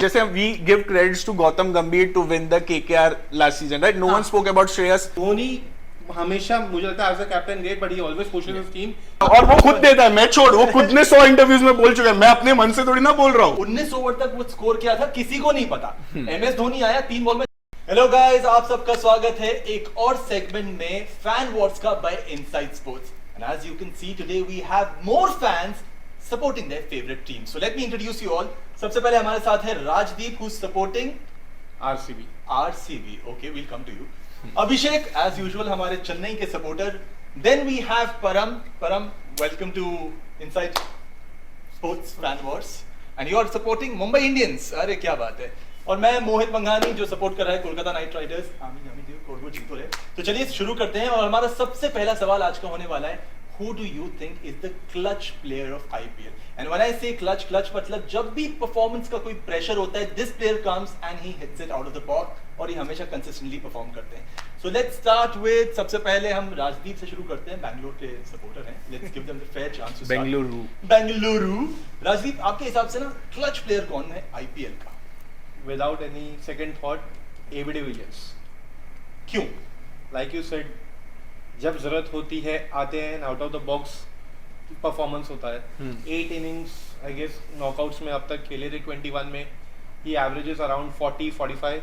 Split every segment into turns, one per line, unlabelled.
जैसे we give credits to Gautam Gambhir to win the KKR last season, right? No one spoke about Shreyas.
Dhoni हमेशा मुझे लगता है as a captain great but he always pushes his team
और वो खुद देता है, मैं छोड़, वो खुद ने 100 इंटरव्यूज में बोल चुका है, मैं अपने मन से थोड़ी ना बोल रहा हूँ।
19 ओवर तक वो स्कोर किया था, किसी को नहीं पता। MS धोनी आया 3 बॉल में। हेलो गाइस, आप सबका स्वागत है एक और सेगमेंट में फैन वॉर्स का by inside sports. And as you can see today we have more fans supporting their favourite team. So let me introduce you all. सबसे पहले हमारे साथ है Rajdeep who is supporting RCB। Okay, will come to you. Abhishek as usual हमारे चेन्नई के supporter. Then we have Param, welcome to inside sports fan wars and you are supporting Mumbai Indians. अरे क्या बात है। और मैं मोहित मंगानी जो सपोर्ट कर रहा है कोलकाता नाइट राइडर्स। जीतो रहे। तो चलिए शुरू करते हैं और हमारा सबसे पहला सवाल आज का होने वाला है, who do you think is the clutch player of IPL? And when I say clutch मतलब जब भी परफॉर्मेंस का कोई प्रेशर होता है, this player comes and he hits it out of the park और ये हमेशा कंसिस्टेंटली परफॉर्म करते हैं। So let's start with, सबसे पहले हम राजदीप से शुरू करते हैं, बैंगलोर के सपोर्टर हैं। Let's give them the fair chance to start. Bengaluru. Rajdeep, आपके हिसाब से ना क्लच प्लेयर कौन है IPL का?
Without any second thought AB de Villiers।
क्यों?
लाइक यू सेड, जब जरूरत होती है आते हैं, out of the box performance होता है। 8 इनिंग्स आई गेस नॉकआउट्स में अब तक खेले थे 21 में। He averages around 40-45,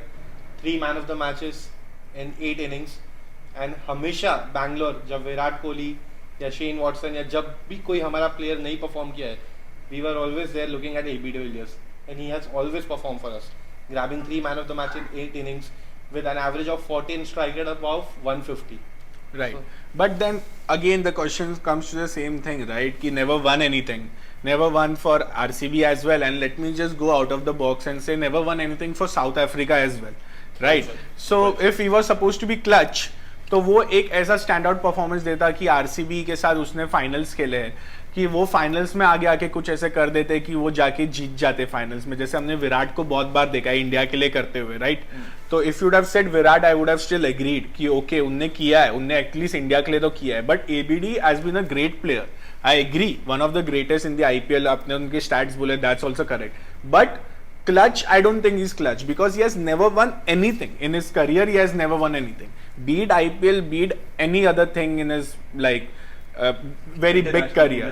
3 man of the matches in 8 innings. And हमेशा बैंगलोर, जब विराट कोहली या शेन वॉटसन या जब भी कोई हमारा प्लेयर नहीं परफॉर्म किया है, we were always there looking at AB de Villiers and he has always perform for us, grabbing 3 man of the match in 8 innings with an average of 14 strike rate above 150.
Right. But then again the question comes to the same thing, right? Ki never won anything. Never won for RCB as well. And let me just go out of the box and say never won anything for South Africa as well. Right? So if he was supposed to be clutch, तो वो एक ऐसा stand out performance देता कि RCB के साथ उसने finals खेले हैं, कि वो फाइनल्स में आगे आके कुछ ऐसे कर देते कि वो जाके जीत जाते फाइनल्स में, जैसे हमने विराट को बहुत बार देखा है इंडिया के लिए करते हुए, राइट? तो if you'd have said Virat, I would have still agreed कि ओके उनने किया है, उनने एटलीस्ट इंडिया के लिए तो किया है। But ABD has been a great player, I agree, one of the greatest in the IPL। आपने उनके स्टैट्स बोले, that's also correct. But clutch, I don't think he's clutch because he has never won anything in his career. He has never won anything, be it IPL, be it any other thing in his like very big career.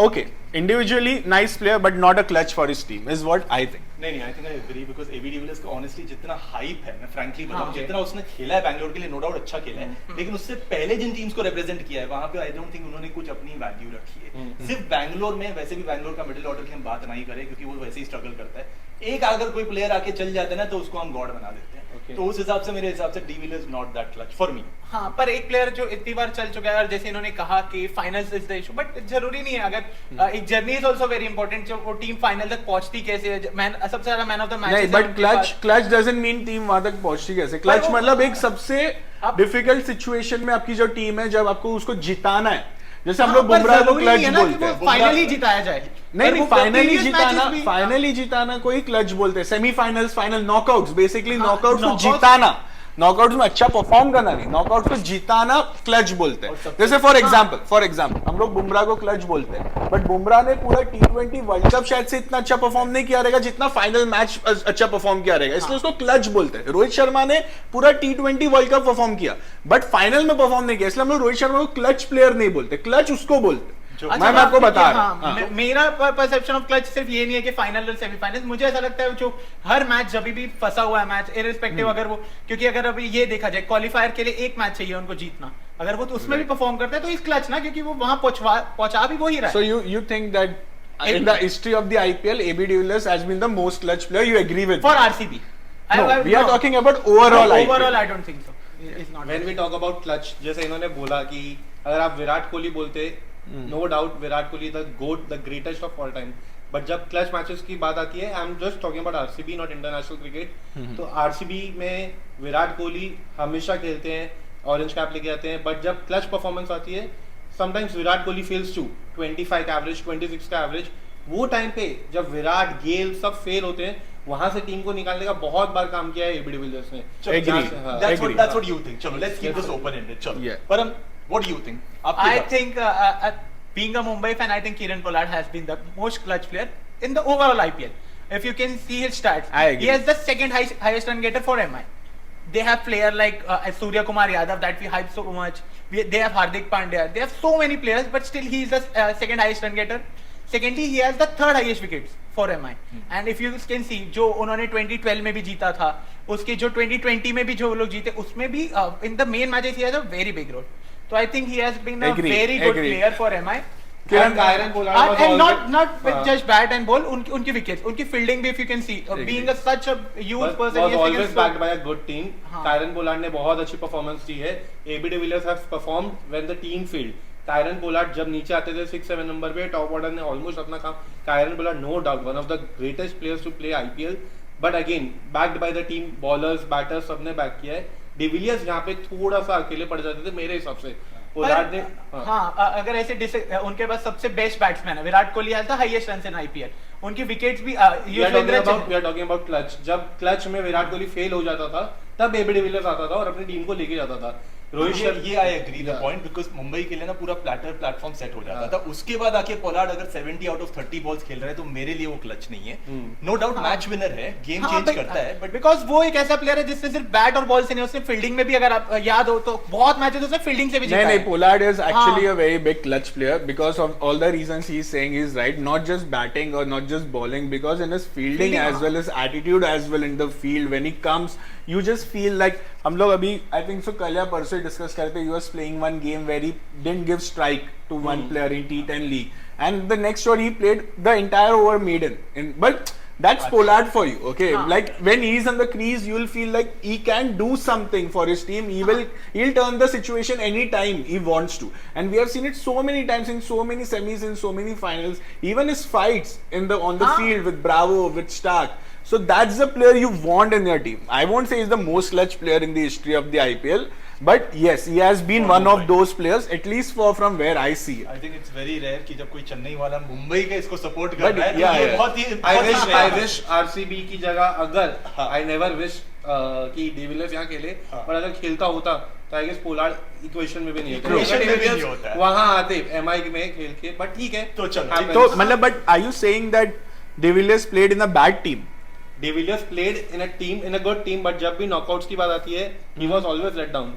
Okay, individually nice player but not a clutch for his team is what I think.
नहीं, I think I agree because AB de Villiers का honestly जितना hype है, मैं frankly बताऊं, जितना उसने खेला है बैंगलोर के लिए, no doubt अच्छा खेला है, लेकिन उससे पहले जिन टीम्स को represent किया है वहाँ पे I don't think उन्होंने कुछ अपनी value रखी है। सिर्फ बैंगलोर में, वैसे भी बैंगलोर का मिडिल ऑर्डर की हम बात नहीं करें क्योंकि वो वैसे ही स्ट्रगल करता है। एक अगर कोई प्लेयर आके चल जाता है ना तो उसको हम गॉड बना देते हैं। तो उस हिसाब से, मेरे हिसाब से, D Villiers not that clutch for me.
हाँ, पर एक प्लेयर जो इतनी बार चल चुका है और जैसे इन्होंने कहा कि finals is the issue, but जरूरी नहीं है। अगर एक journey is also very important, जो वो टीम फाइनल तक पहुंचती कैसे है, मैन सबसे ज्यादा मैन ऑफ द मैच।
नहीं, but clutch doesn't mean team वहां तक पहुंचती कैसे। क्लच मतलब एक सबसे डिफिकल्ट सिचुएशन में आपकी जो टीम है, जब आपको उसको जिताना है, जैसे हम लोग बुमराह को क्लच बोलते हैं,
फाइनली जिताया जाए।
नहीं, फाइनली जिताना कोई क्लच बोलते हैं। Semifinals, final, knockouts, basically knockouts को जिताना, नॉकआउट्स में अच्छा परफॉर्म करना नहीं, नॉकआउट को जिताना क्लच बोलते हैं। जैसे फॉर एग्जांपल हम लोग बुमराह को क्लच बोलते हैं, बट बुमराह ने पूरा T20 वर्ल्ड कप शायद से इतना अच्छा परफॉर्म नहीं किया रहेगा जितना फाइनल मैच अच्छा परफॉर्म किया रहेगा, इसलिए उसको क्लच बोलते हैं। रोहित शर्मा ने पूरा T20 वर्ल्ड कप परफॉर्म किया बट फाइनल में परफॉर्म नहीं किया, इसलिए हम लोग रोहित शर्मा को क्लच प्लेयर नहीं बोलते, क्लच उसको बोलते। मैं आपको बता रहा हूं,
मेरा परसेप्शन ऑफ क्लच सिर्फ ये नहीं है कि फाइनल और सेमीफाइनल। मुझे ऐसा लगता है जो हर मैच जब भी फंसा हुआ है मैच, इररिस्पेक्टिव अगर वो, क्योंकि अगर अभी ये देखा जाए क्वालिफायर के लिए एक मैच चाहिए उनको जीतना, अगर वो तो उसमें भी परफॉर्म करते हैं तो इस क्लच ना, क्योंकि वो वहां पहुंचा भी वही रहा है।
So you think that in the history of the IPL, AB de Villiers has been the most clutch player, you agree with
for
that?
RCB?
No, we are talking about overall IPL.
Overall I don't think so. It's not.
When we talk about clutch, जैसे इन्होंने बोला कि अगर आप विराट कोहली बोलते, no doubt Virat Kohli the GOAT, the greatest of all time. But जब clutch matches की बात आती है, I am just talking about RCB, not international cricket, तो RCB में विराट कोहली हमेशा खेलते हैं, ऑरेंज कैप लेके आते हैं, बट जब क्लच परफॉर्मेंस आती है, sometimes Virat Kohli fails to 25 का एवरेज, 26 का एवरेज। वो टाइम पे जब विराट, गेल सब फेल होते हैं, वहां से टीम को निकालने का बहुत बार काम किया है AB de Villiers ने।
That's what you think. चलो, let's keep this open ended. चलो, परम, what do you think?
I think being a Mumbai fan, I think Kieran Pollard has been the most clutch player in the overall IPL. if you can see his stats,
I agree.
he has the second highest run getter for MI. They have player like Surya Kumar Yadav that we hype so much. They have Hardik Pandya. They have so many players, but still he is the second highest run getter. Secondly, he has the third highest wickets for MI. And if you can see, जो उन्होंने 2012 में भी जीता था, उसके जो 2020 में भी जो लोग जीते, उसमें भी in the main matches he has a very big role. So I think he has been a very good player for MI.
And Kieron Pollard was
And
always-
not with just bat and ball, उनकी wickets, उनकी fielding भी if you can see, being such a huge person,
was
he has
always
taken
backed by a good team.
हाँ.
Kieron Pollard ने बहुत अच्छी performance दी है. AB de Villiers have performed when the team failed. Kieron Pollard जब नीचे आते थे 6-7 number पे, टॉप ऑर्डर ने ऑलमोस्ट अपना काम. Kieron Pollard no doubt one of the greatest players to play IPL. But again backed by the team, ballers, batters सबने back किया है. डिविलियर्स यहाँ पे थोड़ा सा अकेले पड़ जाते थे मेरे हिसाब से. पोलार्ड ने
हाँ अगर ऐसे उनके पास सबसे बेस्ट बैट्समैन है Virat Kohli has the highest runs in IPL. उनकी विकेट्स भी
we are talking about clutch. जब क्लच में विराट कोहली फेल हो जाता था तब एबी डिविलियर्स आता था और अपनी टीम को लेके जाता था. रोहित शर्मा
ये I agree the point because Mumbai के लिए ना पूरा प्लेटफॉर्म सेट हो जाता था. उसके बाद आके पोलार्ड अगर 70 आउट ऑफ 30 बॉल्स खेल रहा है तो मेरे लिए वो क्लच नहीं है. नो डाउट मैच विनर है, गेम चेंज करता है, बट
बिकॉज वो एक ऐसा प्लेयर है जिसने सिर्फ बैट और बॉल से नहीं, उसने फील्डिंग में भी अगर आप याद हो तो बहुत मैचेस उसने फील्डिंग से भी जीता है.
नहीं, Pollard is actually a very big clutch player because of all the reasons he is saying is right. Not just batting or not just bowling, because in his fielding as well as attitude as well in the field when he comes, you just feel like हम लोग अभी I think so कल या परसों discuss करते, he was playing one game where he didn't give strike to one player in T10 league, and the next over he played the entire over maiden. But that's Pollard for you, okay? Like when he's on the crease, you'll feel like he can do something for his team. He'll turn the situation anytime he wants to, and we have seen it so many times in so many semis, in so many finals. Even his fights on the field with Bravo, with Stark. So that's the player you want in your team. I won't say he's the most clutch player in the history of the IPL, but yes, he has been one of those players, at least from where I see it.
I think it's very rare कि जब कोई चेन्नई वाला मुंबई के इसको support
But
कर रहा है तो
yeah,
ये
yeah.
बहुत ही
I wish RCB की जगह अगर I never wish कि डिविलियर्स यहाँ खेले, पर अगर खेलता होता तो आई गेस पोलार्ड इक्वेशन में भी नहीं
Equation में भी नहीं
होता.
होता है.
वहां आते MI में खेल के, बट ठीक है.
तो चलो.
Happens.
So, मतलब, but are you saying that De Villiers played in a bad team?
De Villiers played in a good team, but जब भी नॉकआउट्स की बात आती है he was always let down.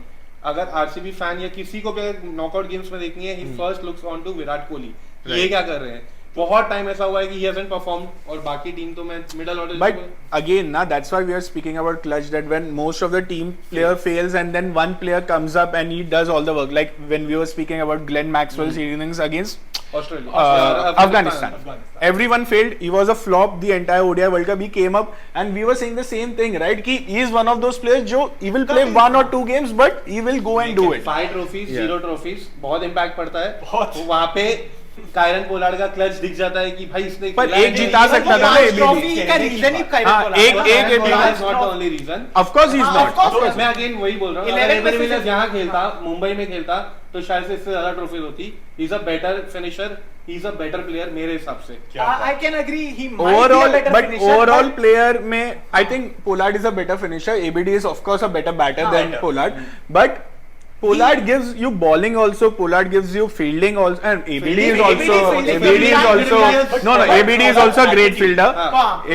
अगर आरसीबी फैन या किसी को भी नॉकआउट गेम्स में देखनी है, he first looks on to Virat Kohli. ये क्या कर रहे हैं? बहुत टाइम ऐसा हुआ है कि he hasn't performed और बाकी टीम तो मैं middle order.
But again, that's why we are speaking about clutch, that when most of the team player fails and then one player comes up and he does all the work. Like when we were speaking about Glenn Maxwell's innings against Afghanistan. Everyone failed. He was a flop the entire ODI World Cup. He came up and we were saying the same thing, right? Ki he is one of those players जो he will play 1 or 2 games but he will go and do it.
5 trophies, 0 trophies, बहुत impact पड़ता है. बहुत. वहाँ पे Kieron Pollard का clutch दिख जाता है कि भाई इसने
पर एक जिता सकता था ना
ट्रॉफी का रीजन ही कायरन
हाँ,
पोलार्ड
एक
is not the only reason.
Of course he's not.
of course.
मैं अगेन वही बोल रहा हूँ,
11
अगर डिविलियर्स यहाँ खेलता, मुंबई में खेलता तो शायद से इससे ज्यादा ट्रॉफीज होती. He is a better finisher, he is a better player मेरे हिसाब से.
I can agree he might
Overall,
be a better
but
finisher,
overall
but
player में I think Pollard is a better finisher. ABD is of course a better batter than
better.
Pollard, but Pollard gives you bowling also. Pollard gives you fielding also, and ABD is also ABD is also a great fielder.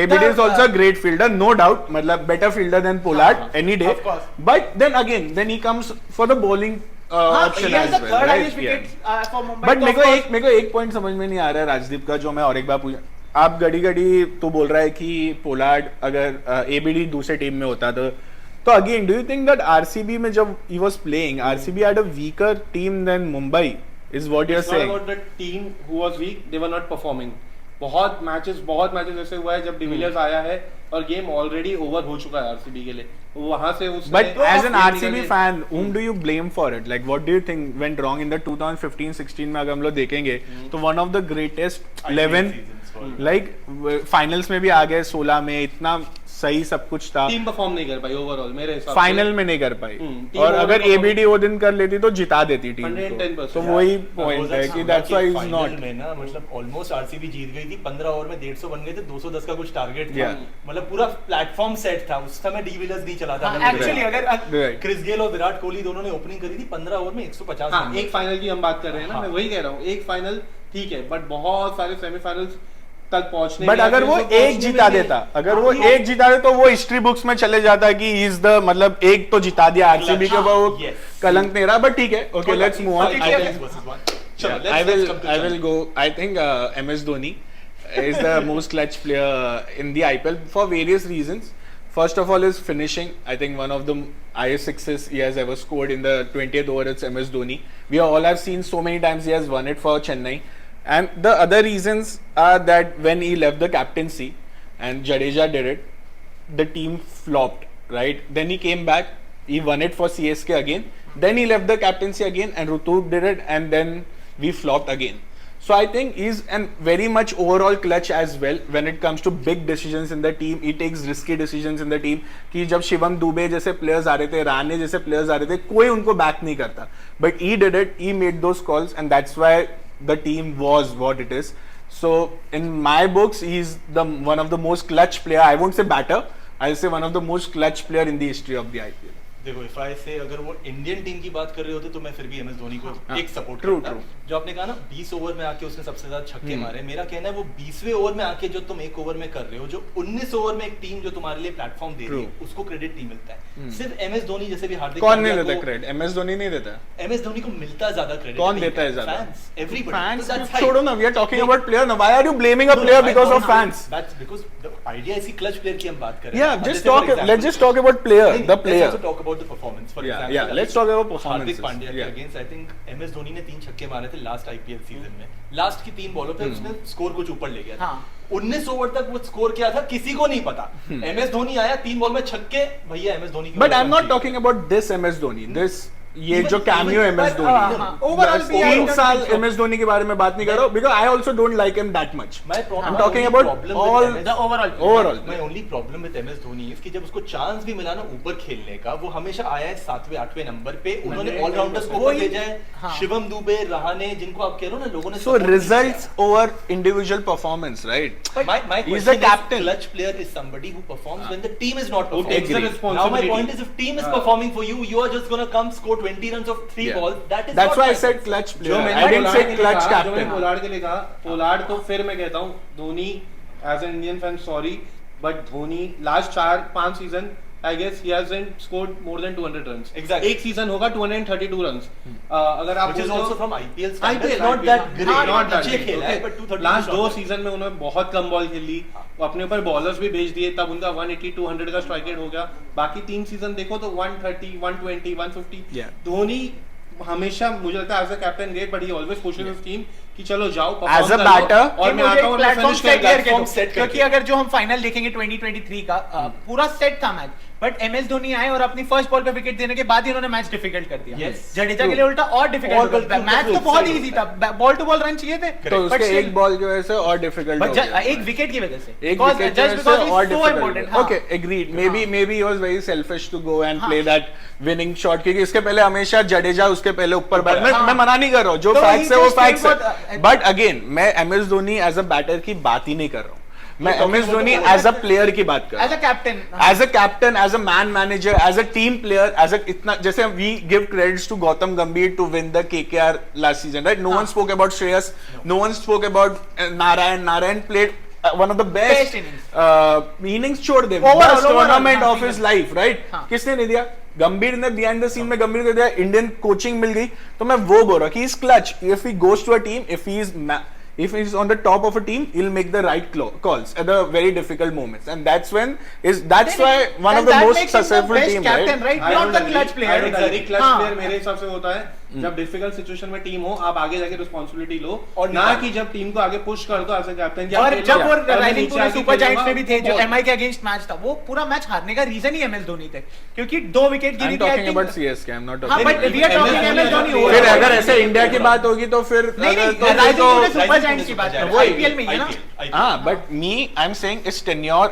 ABD is also a great fielder, no doubt. मतलब better fielder than Pollard any day.
Of course.
But then again, then he comes for the bowling option
he has
as
the
well,
third
right?
highest wickets for Mumbai.
But
तो
मेरे
of
को
course-
मेरे को एक point समझ में नहीं आ रहा है राजदीप का, जो मैं और एक बार पूछा. आप घड़ी घड़ी तो बोल रहा है कि पोलार्ड अगर एबीडी दूसरे टीम में होता तो again do you think that RCB में जब he was playing, RCB had a weaker team then Mumbai, is what you are
It's not
saying?
about the team who was weak, they were not performing. बहुत matches ऐसे हुआ है जब de Villiers आया है और गेम ऑलरेडी ओवर हो चुका है आरसीबी के लिए. वहां से उसने
But as an
game
RCB
निकाले.
fan, whom do you blame for it? Like, what do you think went wrong in the 2015-16 में अगर हम लोग देखेंगे तो one of the greatest 11 like finals में भी आ गए, 16 में इतना सही सब कुछ था,
टीम परफॉर्म नहीं कर पाई ओवरऑल मेरे हिसाब से.
फाइनल में नहीं कर पाई.
team
और अगर
overall
एबीडी वो दिन कर लेती तो जिता देती टीम को.
110%.
तो वही पॉइंट है कि दैट्स व्हाई इज नॉट.
में ना मतलब ऑलमोस्ट आरसीबी जीत गई थी, 15 ओवर में 150 बन गए थे, 210 का कुछ टारगेट था.
Yeah.
मतलब पूरा प्लेटफॉर्म सेट था. उस समय डिविलियर्स नहीं चला था.
एक्चुअली अगर
Right.
क्रिस गेल और विराट कोहली दोनों ने ओपनिंग करी थी, 15 ओवर में 150
हाँ, एक फाइनल की हम बात कर रहे हैं ना. मैं वही कह रहा हूँ, एक फाइनल ठीक है, बट बहुत सारे सेमीफाइनल्स तक पहुंचने
बट
में,
अगर
फिर
वो
उसको
एक
पहुंचने
जिता
में भी-
देता, अगर वो एक जिता दे तो वो हिस्ट्री बुक्स में चले जाता कि ही इज द, मतलब एक तो जिता दिया आरसीबी के ऊपर, वो
Yes.
कलंक नहीं रहा, बट ठीक है, ओके लेट्स मूव ऑन.
चलो
I will go. I think MS Dhoni is the most clutch player in the IPL for various reasons. First of all, is finishing. I think one of the highest sixes he has ever scored in the 20th over. It's MS Dhoni. We all have seen so many times he has won it for Chennai. And the other reasons are that when he left the captaincy and Jadeja did it, the team flopped. Right? Then he came back. He won it for CSK again. Then he left the captaincy again, and Rutu did it, and then we flopped again. So I think he's an very much overall clutch as well when it comes to big decisions in the team. He takes risky decisions in the team. कि जब शिवम दुबे जैसे players आ रहे थे, राणे जैसे players आ रहे थे, कोई उनको बैक नहीं करता. But he did it. He made those calls, and that's why the team was what it is. So in my books, he's the one of the most clutch player. I won't say batter. I'll say one of the most clutch player in the history of the IPL.
देखो if I से अगर वो Indian team की बात कर रहे होते तो मैं फिर भी एमएस धोनी को एक सपोर्ट
True,
करता.
true.
जो आपने कहा ना 20 ओवर में आके उसने सबसे ज्यादा छक्के मारे, मेरा कहना है वो 20वें ओवर में आके जो तुम एक ओवर में कर रहे हो, जो 19 ओवर में एक टीम जो तुम्हारे लिए प्लेटफॉर्म दे रही है उसको क्रेडिट नहीं मिलता है. सिर्फ एमएस धोनी जैसे भी हार्दिक
कौन नहीं लेता क्रेडिट? MS धोनी नहीं देता.
एमएस धोनी को मिलता ज्यादा क्रेडिट.
कौन देता है ज्यादा?
Fans, everybody.
Fans, छोड़ो ना. We are talking about player now. Why are you blaming a player because of fans?
That's because the idea is clutch player की हम बात कर रहे हैं.
Yeah, just talk. Let's just talk about player, the player.
Let's also talk about the performance. For
Yeah,
example,
yeah. Let's talk about
Hardik
performances.
Pandya के
Yeah.
Against I think MS Dhoni ने 3 छक्के मारे थे लास्ट आईपीएल सीजन में. Last की 3 बॉलों पे उसने स्कोर कुछ ऊपर ले गया था.
हाँ.
19 ओवर तक वो स्कोर क्या था किसी को नहीं पता. एमएस धोनी आया 3 बॉल में छक्के. भैया एमएस धोनी की
But I'm not talking about this MS Dhoni. This ये जो कैमियो MS धोनी.
ओवरऑल भी
3 साल MS धोनी के बारे में बात नहीं कर रहा हूँ because I also don't like him that much. I'm talking about all
the overall.
overall.
My only problem with MS Dhoni is कि जब उसको चांस भी मिला ना ऊपर खेलने का, वो हमेशा आया है 7वें 8वें नंबर पे. उन्होंने ऑलराउंडर्स को ऊपर भेजा है.
हाँ.
शिवम दुबे, रहाणे, जिनको आप कह रहे हो ना लोगों ने
So results over individual performance, right?
My
He's
question
a captain.
is, clutch player is somebody who performs when the team is not
Who
performing.
takes the
Agree.
responsibility.
Now my point is, if team is performing for you, you are just gonna come score 20 runs of 3
Yeah.
balls. That is
That's
not
why I
my
said
sense.
clutch
जो
player.
मैंने
I didn't say
Pollard के लिए
clutch
कहा, जो मैंने
captain.
Pollard के लिए कहा, पोलार्ड तो फिर मैं कहता हूँ Dhoni as an Indian fan sorry, but Dhoni last 4-5 season I guess he hasn't scored more than 200 runs.
Exactly.
एक सीजन होगा 232 रन्स. अगर आप
Which is
बोलते हो-
also from IPL
IPL,
standards, not that great.
not that
अच्छे
great,
खेला है,
okay.
but 232
last 2
not
season में उन्होंने बहुत कम बॉल खेली, वो अपने ऊपर बॉलर्स भी भेज दिए, तब उनका 180-200 का स्ट्राइक रेट हो गया. बाकी 3 सीजन देखो तो 130, 120, 150.
Yeah.
धोनी हमेशा मुझे लगता है as a captain great, but he always pushes his team कि चलो जाओ
As
perform
a
कर लो,
batter,
और मैं आता हूं और मैं finish कर
platform set
क्योंकि
करके.
अगर जो हम फाइनल देखेंगे 2023 का पूरा सेट था मैच, बट एमएस धोनी आए और अपनी फर्स्ट बॉल पे विकेट देने के बाद ही उन्होंने मैच डिफिकल्ट कर दिया.
Yes.
जडेजा के लिए उल्टा और
और
डिफिकल्ट
बल्कि
मैच
उल्टा
तो बहुत
side
इजी
होता
था. बॉल टू बॉल रन चाहिए थे,
तो
but
उसके
still-
एक बॉल की वजह से और डिफिकल्ट
but
हो गया.
एक विकेट की वजह से.
एक
Because-
विकेट की
just
वजह
because
से
he's
और
so
डिफिकल्ट.
important, हाँ.
Okay, agreed. Maybe he was very selfish to go and
हाँ.
play that winning shot क्योंकि इसके पहले हमेशा जडेजा उसके पहले ऊपर बैट.
हाँ.
मैं मना नहीं कर रहा हूँ. जो
तो
फैक्ट्स
he
है वो
just
फैक्ट्स
played
है.
for-
बट अगेन मैं MS Dhoni as a batter की बात ही नहीं कर रहा हूँ. मैं
talking
MS
about
Dhoni
the
as a player की बात कर रहा
एज
हूँ.
A captain.
As a captain, as a man manager, as a team player, as a इतना जैसे we give credits to Gautam Gambhir to win the KKR last season, right? No one spoke about Shreyas, no one spoke about Narayan. Narayan played one of the
Best
best innings छोड़ दे
Overall,
best tournament
हाँ,
of his life, right?
हाँ.
किसने नहीं दिया? गंभीर ने behind the scene में गंभीर को दिया. इंडियन कोचिंग मिल गई तो मैं वो बोल रहा कि is clutch. If he goes to a team, if he's on the top of a team, he'll make the right calls at the very difficult moments, and that's why one of the most successful team,
captain,
right?
right? Not the clutch player.
Clutch
हाँ.
Player मेरे हिसाब से होता है जब difficult situation में team हो, आप आगे जाके रिस्पांसिबिलिटी लो,
और
ना
निकालो.
कि जब टीम को आगे पुश कर दो एज अ कैप्टन.
और जब वो
मैं
राइजिंग
नीचे
पूरे
आके
सुपर जायंट्स में भी थे जो
खेलूंगा,
एमआई के अगेंस्ट मैच था, वो पूरा मैच हारने का रीजन ही एमएस धोनी थे क्योंकि 2 विकेट गिरी
I'm
थी.
talking about CSK. I'm not
हाँ,
talking.
but we are talking MS Dhoni.
फिर अगर ऐसे इंडिया की बात होगी तो फिर
नहीं
तो
नहीं, राइजिंग
तो-
पूरे सुपर जायंट्स की बात कर रहा हूं. आईपीएल में ही है ना.
हाँ, but me, I'm saying is tenure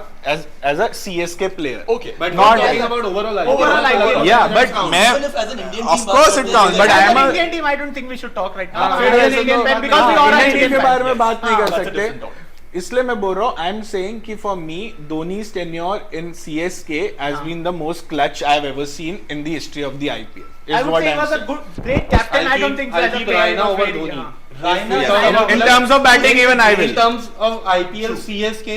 as a CSK player.
Okay.
but
not
not talking about overall IPL.
Overall IPL.
Yeah, but मैं
Even if as an Indian
of
team
course it counts, but
As
I
an
am a
Indian team, I don't think we should talk right now.
हाँ,
As an
फिर ऐसे
Indian
तो
fan, because we
हाँ,
all are
Indian team
Indian
के बारे में
fans.
बात नहीं
हाँ,
कर
that's a
सकते.
different topic.
इसलिए मैं बोल रहा हूँ, आई एम सेइंग कि for me Dhoni's tenure in CSK has been the most clutch I have ever seen in the history of the IPL.
I would say he was a good, great captain. I don't think so
I'll
as a
keep
player
Raina
he was
over
very,
Dhoni.
Raina
In terms of batting, even I will.
In terms of IPL CSK,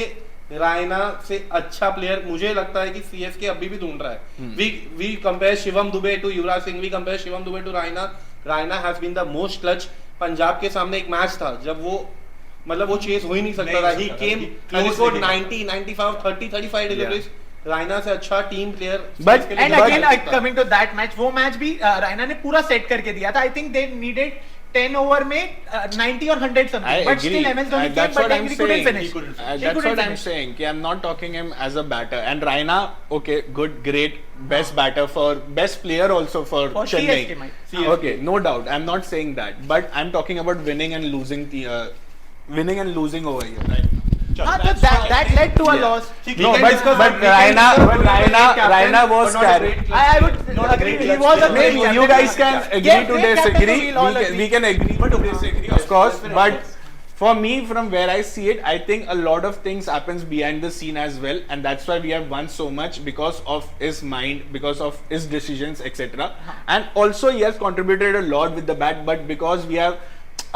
Raina से अच्छा player मुझे लगता है कि CSK अभी भी ढूंढ रहा है. We compare Shivam Dube to Yuvraj Singh. We compare Shivam Dube to Raina. Raina has been the most clutch. Punjab के सामने एक मैच था जब वो मतलब वो चेस हो ही नहीं सकता था. He came and scored 90, 95, 30, 35 deliveries. Raina से अच्छा team player.
But-
And again, coming to that match, वो मैच भी रायना ने पूरा सेट करके दिया था. I think they needed 10 over में 90 or 100
I
something. But
agree.
still MS Dhoni came,
That's
but
what
then
I'm
he couldn't
saying.
finish.
He couldn't finish.
He
That's
couldn't
what I'm
finish.
saying. कि I'm not talking him as a batter. And Raina, okay, good, great, best batter for best player also for
For
Chennai.
CSK, mate.
CSK.
Okay, no doubt. I'm not saying that, but I'm talking about winning and losing over here, right?
हाँ, तो that led to a
Yeah.
loss.
No, but Raina was carried.
I would
Not a
agree.
great
He
clutch
was a
player.
great
Maybe
captain.
you guys can agree
Yeah,
to
great captain,
disagree.
we'll all agree.
We can agree to disagree, of course. But for me, from where I see it, I think a lot of things happens behind the scene as well, and that's why we have won so much because of his mind, because of his decisions, etc. And also he has contributed a lot with the bat, but because we have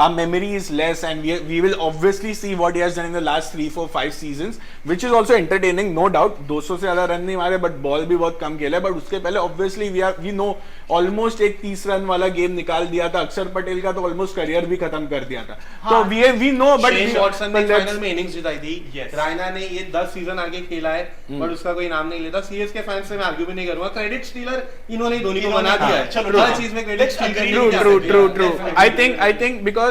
our memory is less, and we will obviously see what he has done in the last 3, 4, 5 seasons, which is also entertaining, no doubt. 200 से ज़्यादा run नहीं मारे, but ball भी बहुत कम खेला है. But उसके पहले obviously we know almost एक 30 रन वाला गेम निकाल दिया था. अक्षर पटेल का तो almost करियर भी खत्म कर दिया था. तो we know, but
Shane Watson ने
but let's-
फाइनल में इनिंग्स जिताई थी.
Yes.
रायना ने ये 10 सीजन आगे खेला है पर उसका कोई नाम नहीं लेता. CSK फैंस से मैं आर्ग्यू भी नहीं करूंगा. क्रेडिट स्टीलर इन्होंने धोनी को बना दिया है.
चलो,
हर चीज में क्रेडिट स्टील करने
True,
की
true,
आदत है.
true, true.
Definitely.
I think because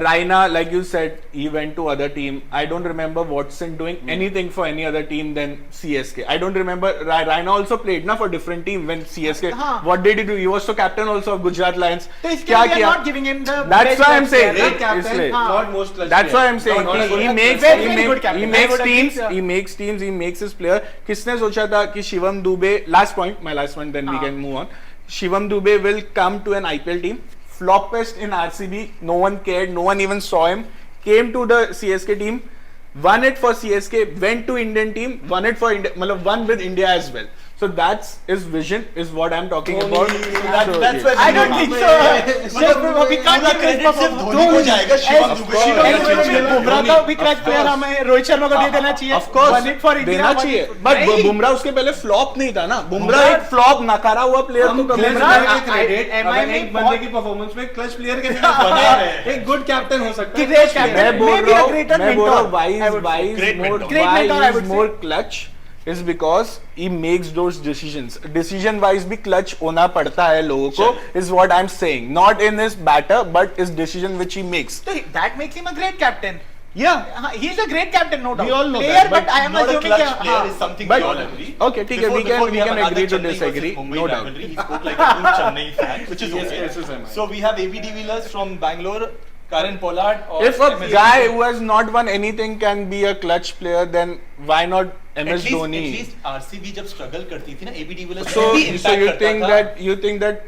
Raina, like you said, he went to other team. I don't remember Watson doing anything for any other team than CSK. I don't remember. Raina also played na for different team when CSK.
हाँ.
What did he do? He was the captain also of Gujarat Lions.
तो इसके
क्या
लिए we are
किया?
not giving him the
That's
best
why I'm
clutch
saying.
player.
Great captain,
इसलिए.
not most clutch
That's why
player.
I'm saying
Not a
he
good
makes
captain.
Very good captain. I would agree, yeah.
he makes his player. किसने सोचा था कि Shivam Dubey, my last point, then we
हाँ.
can move on. Shivam Dube will come to an IPL team. Floppest in RCB. No one cared. No one even saw him. Came to the CSK team. Won it for CSK. Went to Indian team. Won it for India. मतलब won with India as well. So that's his vision. Is what I'm talking about. So,
That's
yeah.
why
I don't think so. We can't give this
सिर्फ धोनी को जाएगा. शिवम दुबे
बुमराह का भी क्रैच player हमें रोहित शर्मा को दे देना चाहिए.
Of course,
Won it for India,
देना
won it
चाहिए.
for-
But
नहीं.
बुमराह उसके पहले फ्लॉप नहीं था ना. बुमराह एक फ्लॉप नकारा हुआ प्लेयर
हम
तो कभी
क्लच
बुमराह-
प्लेयर के क्रेडिट
MI
अगर
में
एक बंदे
बहुत-
की परफॉर्मेंस में क्लच प्लेयर के साथ बने हैं. एक गुड कैप्टन हो सकता है.
Great captain.
मैं बोल
Maybe a
रहा हूँ,
greater
मैं बोल रहा हूँ,
mentor, I would
why
say.
is
Great
more,
mentor.
Great
why
mentor, I
is
would
more
say.
clutch is because he makes those decisions. Decision wise भी clutch होना पड़ता है लोगों को, is what I'm saying. Not in his batter, but his decision which he makes.
So that makes him a great captain.
Yeah.
He is a great captain, no doubt.
We all know
Player,
that,
but
but
I am
Not a
assuming
clutch
कि-
player
हाँ.
is something
But-
we all agree.
Okay, ठीक है, we can
have
agree
another
to
Chennai
disagree.
versus Mumbai
No doubt.
rivalry, he spoke like a true Chennai fan, which is
Yes,
okay.
yes, yes,
So we have AB de Villiers from Bangalore, Karen Pollard. Or
If a
MS
guy
Dhoni.
who has not won anything can be a clutch player, then why not MS Dhoni?
At least RCB जब struggle करती थी ना, AB de Villiers
So,
भी
so
impact करता था.
you think that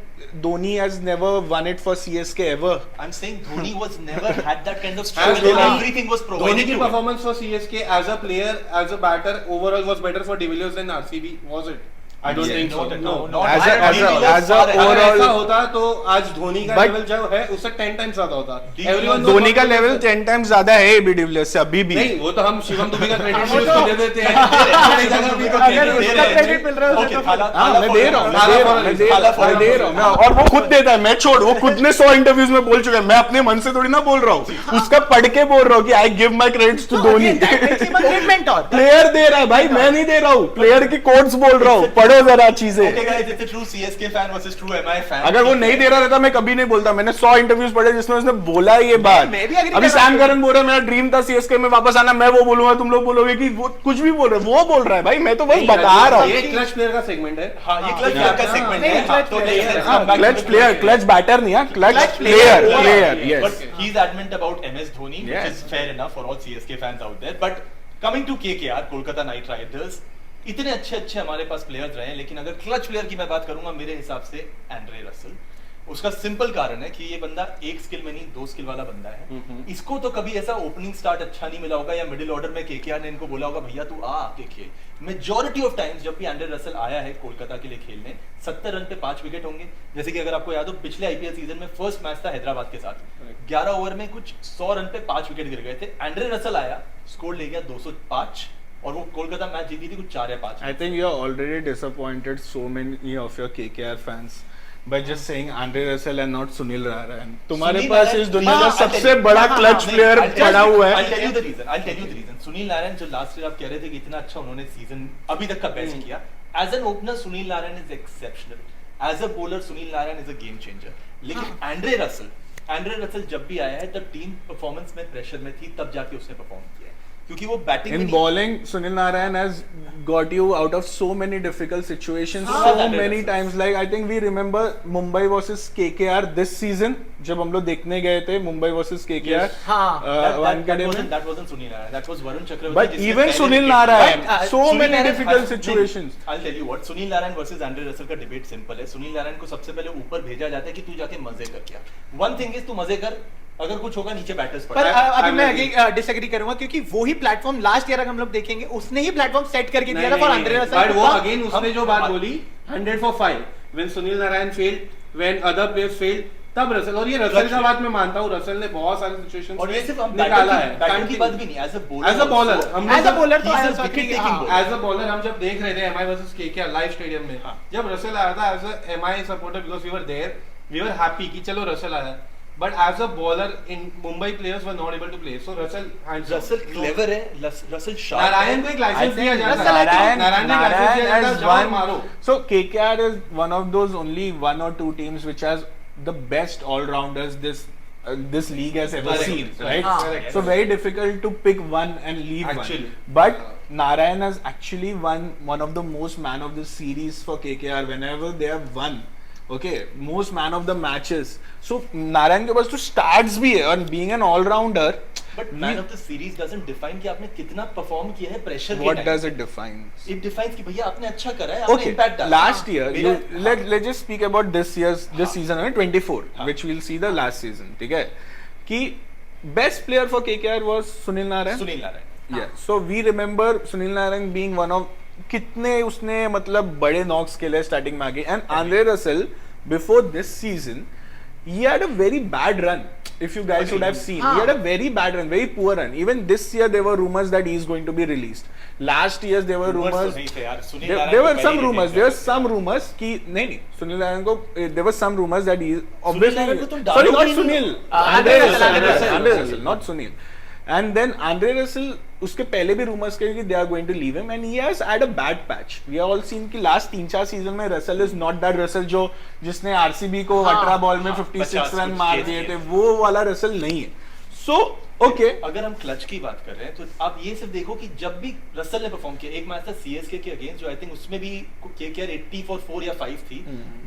Dhoni has never won it for CSK ever?
I'm saying Dhoni was never had that kind of
As
struggle.
Dhoni-
Everything was
Dhoni
provided
की
to him.
Performance for CSK as a player, as a batter, overall was better for De Villiers than RCB, was it? I don't think so.
No, no.
As a-
De Villiers
as a
far ahead.
अगर
overall-
ऐसा होता तो आज धोनी का
But-
level जो है उससे 10 times ज्यादा होता.
De
Everyone knows
धोनी का
what-
लेवल 10 टाइम्स ज्यादा है एबी डिविलियर्स से अभी भी.
नहीं, वो तो हम शिवम दुबे का क्रेडिट
वो
उसको
तो-
दे देते हैं. अपनी जगह भी तो
अगर
credit दे
उसका
रहे हैं.
credit मिल रहा है,
Okay,
उसे तो-
थाला-
हाँ,
थाला
मैं
for
दे
him.
रहा हूँ, मैं
थाला
दे रहा
for
हूँ, मैं
him.
दे
थाला
रहा हूँ,
for
मैं दे
him.
रहा हूँ. मैं- और वो खुद देता है, मैं छोड़, वो खुद ने 100 इंटरव्यूज में बोल चुका है. मैं अपने मन से थोड़ी ना बोल रहा हूँ, उसका पढ़ के बोल रहा हूँ कि I give my credits to
No,
Dhoni.
again, that makes him a great mentor.
Player दे रहा है भाई, मैं नहीं दे रहा हूँ. प्लेयर की कोट्स बोल रहा हूँ, पढ़ो जरा चीजें.
Okay, guys, it's a true CSK fan versus true MI fan.
अगर वो नहीं दे रहा रहता मैं कभी नहीं बोलता. मैंने 100 इंटरव्यूज पढ़े जिसमें उसने बोला ये बात.
मैं भी agree
अभी
कर रहा
सैम
हूँ.
करन बोल रहा है मेरा ड्रीम था सीएसके में वापस आना. मैं वो बोलूंगा, तुम लोग बोलोगे कि वो कुछ भी बोल रहे हैं. वो बोल रहा है भाई, मैं तो बस
नहीं,
बता रहा
ये
हूँ.
क्लच प्लेयर का सेगमेंट है.
हाँ, ये क्लच
हाँ,
का
हाँ,
सेगमेंट
नहीं,
है. हाँ,
clutch
तो
player,
let's
हाँ,
come back to
clutch
the
player,
player.
Clutch batter नहीं है, clutch
Clutch
player,
player.
Player. Yes.
But he's adamant about MS Dhoni, which
Yes.
is fair enough for all CSK fans out there. But coming to KKR, Kolkata night Riders, इतने अच्छे अच्छे हमारे पास players रहे हैं, लेकिन अगर क्लच प्लेयर की मैं बात करूंगा मेरे हिसाब से एंड्रे रसल. उसका सिंपल कारण है कि ये बंदा एक स्किल में नहीं 2 स्किल वाला बंदा है। इसको तो कभी ऐसा ओपनिंग स्टार्ट अच्छा नहीं मिला होगा या मिडिल ऑर्डर में केकेआर ने इनको बोला होगा भैया तू आ आके खेल। मेजॉरिटी ऑफ टाइम्स जब भी एंड्रे रसल आया है कोलकाता के लिए खेलने 70 रन पे 5 विकेट होंगे। जैसे कि अगर आपको याद हो पिछले आईपीएल सीजन में फर्स्ट मैच था हैदराबाद के साथ, 11 ओवर में कुछ 100 रन पे 5 विकेट गिर गए थे। एंड्रे रसल आया, स्कोर ले गया 205 और वो कोलकाता मैच जीती थी कुछ 4 या 5।
I think you are already disappointed so many of your KKR fans by just saying Andre Russell and not Sunil Narine. तुम्हारे
सुनील
पास
नारायण-
इस दुनिया का
हाँ,
सबसे
I'll
बड़ा
tell-
क्लच
हाँ,
प्लेयर
I'll tell
पड़ा
you-
हुआ है।
I'll tell you the reason. Sunil Narayan जो लास्ट ईयर आप कह रहे थे कि इतना अच्छा उन्होंने सीजन अभी तक का बेस्ट किया। As an opener Sunil Narayan is exceptional, as a bowler Sunil Narayan is a game changer. लेकिन एंड्रे रसल जब भी आया है तब टीम परफॉर्मेंस में प्रेशर में थी, तब जाके उसने परफॉर्म किया है क्योंकि वो batting
In bowling, Sunil Narine has got you out of so many difficult situations
हाँ,
so
Andre
many
Russell.
times. Like I think we remember Mumbai versus KKR this season जब हम लोग देखने गए थे Mumbai versus KKR.
Yes.
हाँ,
वानखेड़े में.
that wasn't Sunil Narine, that was Varun Chakravarti.
But
जिसने
even
पहले
Sunil
wicket
Narine,
लिया।
so
Sunil
many
Narine
difficult
has-
situations.
I'll tell you what, Sunil Narine versus Andre Russell का debate simple है। सुनील नारायण को सबसे पहले ऊपर भेजा जाता है कि तू जाके मजे कर क्या। One thing is तू मजे कर, अगर कुछ होगा नीचे बैटर्स
पर अभी मैं
agree.
अगेन डिसएग्री करूंगा क्योंकि वो ही प्लेटफॉर्म लास्ट ईयर अगर हम लोग देखेंगे उसने ही प्लेटफॉर्म सेट करके दिया था फॉर एंड्रे रसल।
बट वो अगेन उसने जो बात
हम-
बोली 100 for 5 when Sunil Narayan failed, when other players failed, तब रसल। और ये रसल का बात मैं मानता हूँ, रसल ने बहुत सारे सिचुएशंस
और ये सिर्फ हम
निकाला है।
बैटिंग की बात भी नहीं, as a
As a bowler, हम
एज अ बॉलर तो
He's a
I also
wicket
agree,
taking
हाँ।
bowler.
एज अ बॉलर हम जब देख रहे थे MI versus KKR live stadium में,
हाँ।
जब रसल आया था as a MI supporter because we were there, we were happy कि चलो रसल आया। But as a bowler in Mumbai players were not able to play, so
Russell clever है, Russell sharp है।
नारायण को एक
I
लाइसेंस
think
दिया जाता है।
Narine,
नारायण ने लाइसेंस
Narine
दिया जाता है,
has
जाओ और
won.
मारो।
So KKR is one of those only 1 or 2 teams which has the best all-rounders this league has ever
Correct.
seen,
Correct.
right?
Correct.
So very difficult to pick one and leave
Actually.
one. But Narine has actually won one of the most man of the series for KKR whenever they have won. Okay, most man of the matches. So Narine के पास तो stats भी है और being an all-rounder.
But man of the series doesn't define कि आपने कितना perform किया है प्रेशर के
What
time.
does it define?
It defines कि भैया आपने अच्छा करा है, आपने
Okay,
इम्पैक्ट डाला।
last year,
मेरा-
let's just speak about this season, 24,
हाँ.
which we'll see the last season, ठीक है? कि best player for KKR was Sunil Narine.
Sunil Narayan.
Yeah, so we remember Sunil Narine being one of कितने उसने मतलब बड़े नॉक्स खेले स्टार्टिंग में आगे and Andre Russell before this season he had a very bad run. If you guys would have seen, he had a very bad run, very poor run. Even this year there were rumors that he is going to be released. Last year there were
Rumors
rumors.
तो नहीं थे यार, Sunil
There,
Narayan
there
को
were
पहले
some
he
rumors.
retain
There were
कर
some rumors कि नहीं सुनील नारायण को there were some rumors that he is obviously
Narayan को तुम
sorry
डालोगे
not
ही
Sunil
नहीं।
Andre Russell
Andre Russell.
Andre Russell not Sunil and then Andre Russell उसके पहले भी rumors थे कि they are going to leave him and he has had a bad patch. We have all seen कि last 3-4 season में Russell is not that Russell जो जिसने RCB को 18 बॉल में 56 रन मार दिए थे, वो वाला Russell नहीं है. So okay.
अगर हम क्लच की बात कर रहे हैं तो आप ये सिर्फ देखो कि जब भी रसल ने परफॉर्म किया, एक मैच था सीएसके के अगेंस्ट जो आई थिंक उसमें भी केकेआर 80 for 4 या 5 थी,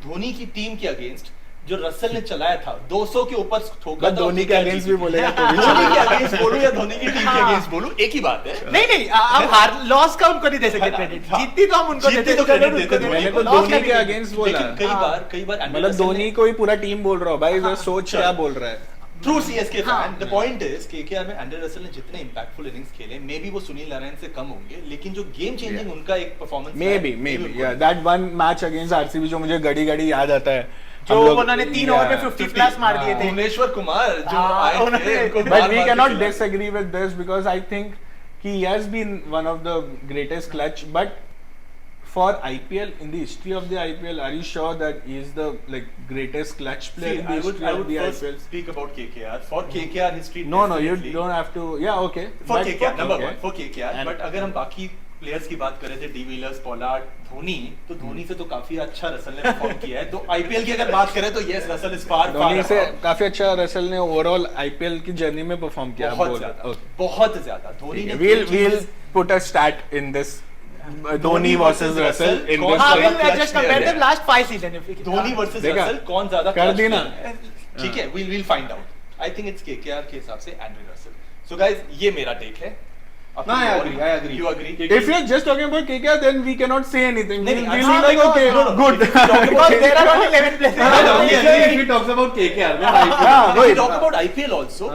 धोनी की टीम के अगेंस्ट जो रसल ने चलाया था 200 के ऊपर ठोका
बस
था।
धोनी के अगेंस्ट भी बोलेगा तो भी
धोनी के अगेंस्ट बोलूं या धोनी की टीम के अगेंस्ट बोलूं, एक ही बात है।
नहीं नहीं अब हार लॉस का उनको नहीं दे सकते क्रेडिट,
हाँ।
जीतती तो हम उनको
जीतती
देते
तो
चलो
credit
उनको
देते,
देते,
मैंने तो
loss का
धोनी
नहीं
के
देते।
अगेंस्ट बोला
लेकिन कई बार Andre
मतलब
Russell
धोनी
ने-
को ही पूरा टीम बोल रहा हो भाई जरा सोच क्या बोल रहा है.
थ्रू सीएसके
हाँ।
Fan, the point is KKR में एंड्रे रसल ने जितने इंपैक्टफुल इनिंग्स खेले, मे बी वो सुनील नारायण से कम होंगे, लेकिन जो गेम चेंजिंग उनका एक performance
maybe yeah that one match against RCB जो मुझे घड़ी घड़ी याद आता है
जो
हम लोग-
उन्होंने 3 ओवर में 50 प्लस मार दिए थे।
भुवनेश्वर कुमार जो
हाँ,
आए थे,
उन्होंने-
उनको
but
मार
we
मार के
cannot
खिलाया।
disagree with this because I think he has been one of the greatest clutch but for IPL in the history of the IPL are you sure that he is the like greatest clutch player
See,
in the
I
history of
would
the
first
IPL?
speak about KKR. For KKR history,
No, you
definitely.
don't have to. Yeah, okay.
For
But-
KKR, number
okay.
one, for KKR.
And-
But अगर हम बाकी players की बात करें थे, de Villiers, Pollard, Dhoni, तो धोनी से तो काफी अच्छा रसल ने परफॉर्म किया है। तो आईपीएल की अगर बात करें तो yes, Russell is far
Dhoni से काफी अच्छा रसल ने ओवरऑल IPL की जर्नी में परफॉर्म किया.
बहुत
बोल-
ज्यादा,
okay.
बहुत ज्यादा। धोनी ने
We'll put a stat in this. Dhoni versus Russell in
कौन
this.
हाँ,
सा
we'll
clutch
just
player
compare
है?
them last 5 season if we can.
Dhoni versus
देखा?
रसल कौन ज्यादा
कर
clutch
दी ना?
player है? ठीक है, we'll find out. I think it's KKR के हिसाब से एंड्रे रसल. So guys, ये मेरा टेक है.
No, I agree.
You agree?
If you're just talking about KKR, then we cannot say anything.
No,
We'll
I'm
be
saying
like,
because-
okay,
no, no.
good.
Because there are only 11 places.
If he talks about KKR, no,
हाँ,
We
वही.
talk about IPL also.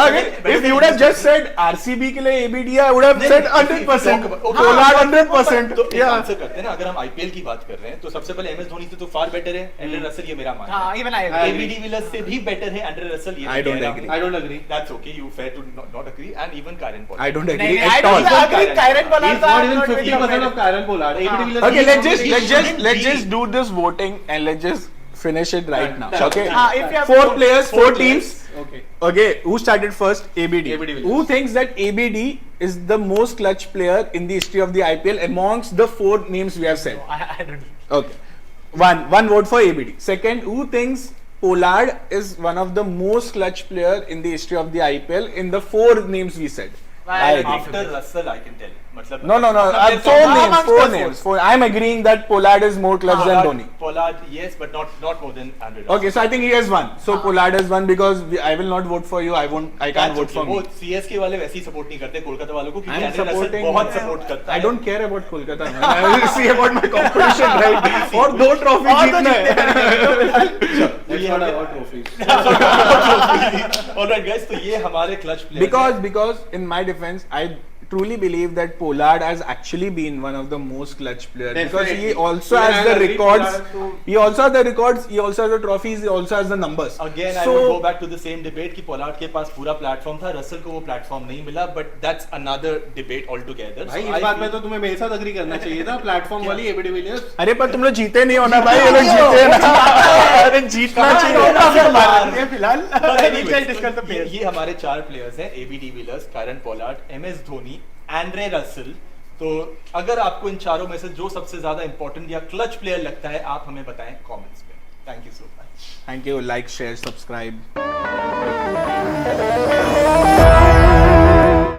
Again, if you would have just said RCB के लिए ABD, I would have said 100%. Pollard 100%.
तो
Yeah.
Answer करते हैं ना, अगर हम आईपीएल की बात कर रहे हैं तो सबसे पहले एमएस धोनी से तो फार बेटर है एंड्रे रसल, ये मेरा मानना
हाँ,
है।
even I agree.
I
AB डिविलियर्स से भी बेटर है एंड्रे रसल, ये
I don't
कह रहा
agree.
हूं।
I don't agree.
That's okay, you fair to not agree, and even Karen Pollard.
I don't
नहीं,
agree
नहीं, I
at
don't
all.
agree. Kyron Pollard
He's not even 50% of Karen Pollard.
Okay, let's
shouldn't
just
be.
do this voting and let's just finish it right now.
Right.
Okay.
हाँ, if you have
Four players, four
Four
teams.
Okay.
Okay, who started first? ABD.
ABD Williams.
Who thinks that ABD is the most clutch player in the history of the IPL amongst the four names we have said?
I don't.
Okay. One vote for ABD. Second, who thinks Pollard is one of the most clutch player in the history of the IPL in the four names we said? I agree.
After Russell, I can tell. मतलब
No.
there's
Four
some-
names.
amongst
Four
the
names.
four.
Four. I'm agreeing that Pollard is more clutch than Dhoni.
Pollard, yes, but not more than Andre Russell.
Okay, so I think he has won. So Pollard has won because I will not vote for you. I can't
That's
vote
okay.
for
वो
me.
CSK वाले वैसे ही support नहीं करते कोलकाता वालों को, क्योंकि
I'm
Andre Russell
supporting.
बहुत support करता है।
I don't care about Kolkata. Man. I will see about my competition, right? और दो ट्रॉफी जीतना है.
Let's
ये
not
हमें-
about trophies.
Alright guys, तो ये हमारे clutch players
Because in my defense, I truly believe that Pollard has actually been one of the most clutch players because he
Definitely.
also
Even
has
I
the
agree,
records.
Pollard to-
He also has the records. He also has the trophies. He also has the numbers.
Again, I
So
would go back to the same debate कि Pollard के पास पूरा platform था, Russell को वो platform नहीं मिला, but that's another debate altogether.
भाई
So
इस
I
बात
feel-
में तो तुम्हें मेरे साथ अग्री करना चाहिए था, प्लेटफॉर्म वाली एबी डिविलियर्स।
अरे पर तुम लोग जीते नहीं हो ना भाई, ये लोग जीते ना। अरे जीतना चाहिए।
फिलहाल
But anyways,
let's discuss the players.
ये हमारे चार प्लेयर्स हैं, AB de Villiers, Kieron Pollard, MS Dhoni, Andre Russell. तो अगर आपको इन चारों में से जो सबसे ज्यादा इंपॉर्टेंट या क्लच प्लेयर लगता है, आप हमें बताएं कमेंट्स में। Thank you so much.
Thank you. Like, share, subscribe.